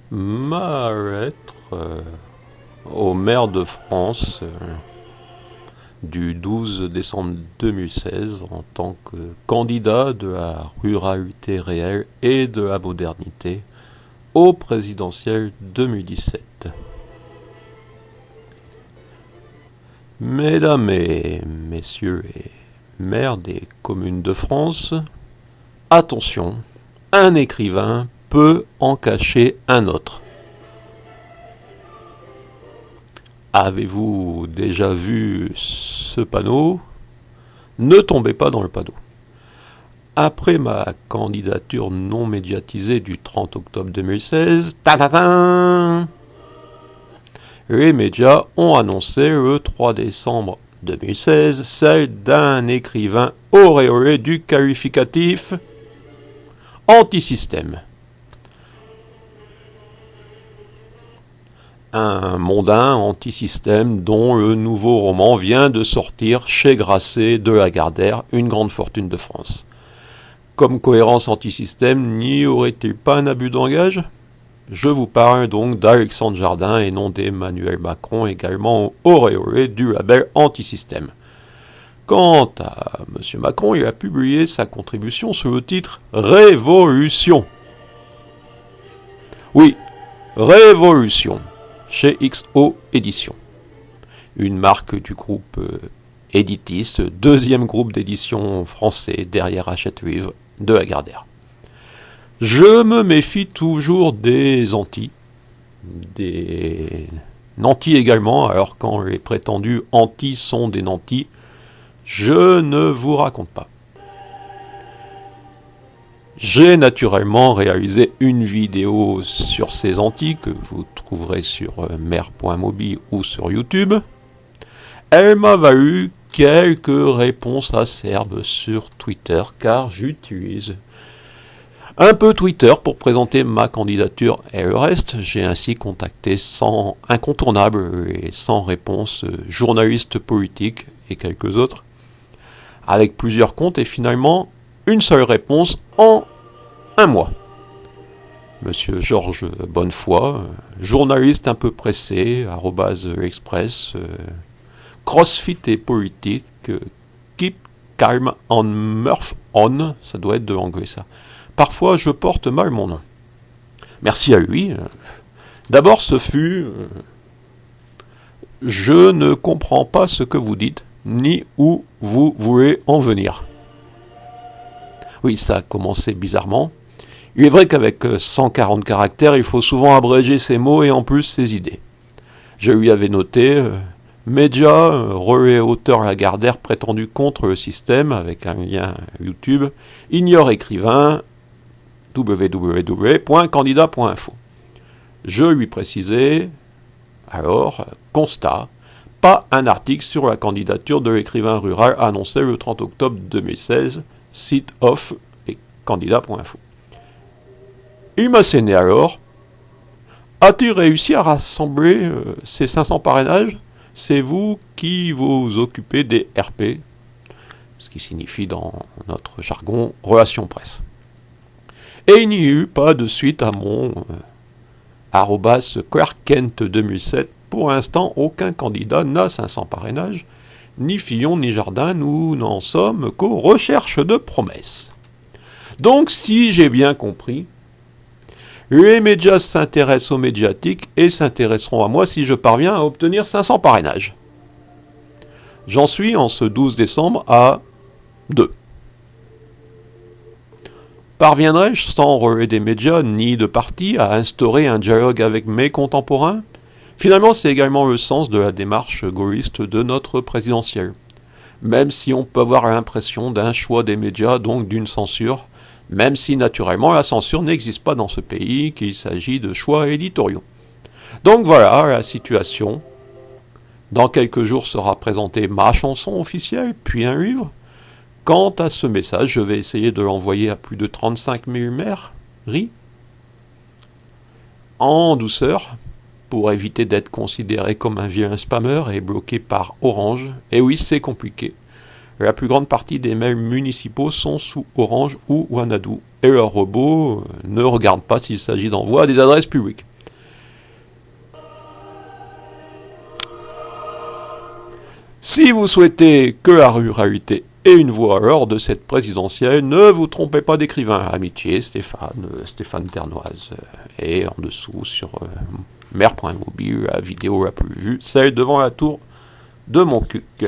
Ma lettre au maire de France du 12 décembre 2016 en tant que candidat de la ruralité réelle et de la modernité au présidentiel 2017. Mesdames et messieurs les maires des communes de France, attention, un écrivain peut en cacher un autre. Avez-vous déjà vu ce panneau? Ne tombez pas dans le panneau. Après ma candidature non médiatisée du 30 octobre 2016, les médias ont annoncé le 3 décembre 2016 celle d'un écrivain auréolé du qualificatif anti-système. Un mondain anti-système dont le nouveau roman vient de sortir chez Grasset de Lagardère, Une grande fortune de France. Comme cohérence anti-système, n'y aurait-il pas un abus de langage? Je vous parle donc d'Alexandre Jardin et non d'Emmanuel Macron, également auréolé du label anti-système. Quant à M. Macron, il a publié sa contribution sous le titre « Révolution ». Oui, Révolution, chez XO Éditions. Une marque du groupe Éditiste, deuxième groupe d'édition français derrière Hachette Livre de Lagardère. Je me méfie toujours des antis, des nantis également, alors quand les prétendus antis sont des nantis, je ne vous raconte pas. J'ai naturellement réalisé une vidéo sur ces antis que vous trouverez sur mer.mobi ou sur YouTube. Elle m'a valu quelques réponses acerbes sur Twitter car j'utilise un peu Twitter pour présenter ma candidature et le reste. J'ai ainsi contacté 100 incontournables et sans réponse journalistes politiques et quelques autres avec plusieurs comptes et finalement une seule réponse en un mois. Monsieur Georges Bonnefoy, journaliste un peu pressé, @Express, crossfit et politique, keep calm on Murph on, ça doit être de l'anglais ça. Parfois je porte mal mon nom. Merci à lui. D'abord ce fut je ne comprends pas ce que vous dites, ni où vous voulez en venir. Oui, ça a commencé bizarrement. Il est vrai qu'avec 140 caractères, il faut souvent abréger ses mots et en plus ses idées. Je lui avais noté média, relais auteur Lagardère prétendu contre le système, avec un lien YouTube, ignore écrivain, www.candidat.info. Je lui précisais, alors, constat, pas un article sur la candidature de l'écrivain rural annoncé le 30 octobre 2016, site off et candidat.info. Il m'a sonné alors. As-tu réussi à rassembler ces 500 parrainages? C'est vous qui vous occupez des RP, ce qui signifie dans notre jargon relations presse. Et il n'y eut pas de suite à mon @ClarkKent 2007. Pour l'instant, aucun candidat n'a 500 parrainages. Ni Fillon ni Jardin, nous n'en sommes qu'aux recherches de promesses. Donc, si j'ai bien compris, les médias s'intéressent aux médiatiques et s'intéresseront à moi si je parviens à obtenir 500 parrainages. J'en suis en ce 12 décembre à 2. Parviendrai-je, sans relais des médias ni de partis, à instaurer un dialogue avec mes contemporains? Finalement, c'est également le sens de la démarche gaulliste de notre présidentielle. Même si on peut avoir l'impression d'un choix des médias, donc d'une censure, même si naturellement la censure n'existe pas dans ce pays, qu'il s'agit de choix éditoriaux. Donc voilà la situation. Dans quelques jours sera présentée ma chanson officielle, puis un livre. Quant à ce message, je vais essayer de l'envoyer à plus de 35 000 maires, en douceur, pour éviter d'être considéré comme un vieux spammeur et bloqué par Orange. Et oui, c'est compliqué. La plus grande partie des mails municipaux sont sous Orange ou Wanadoo, et leurs robots ne regardent pas s'il s'agit d'envoi à des adresses publiques. Si vous souhaitez que la ruralité ait une voix lors de cette présidentielle, ne vous trompez pas d'écrivain. Amitié, Stéphane Ternoise. Et en dessous, sur maire.mobile, la vidéo la plus vue, celle devant la tour de Montcuq.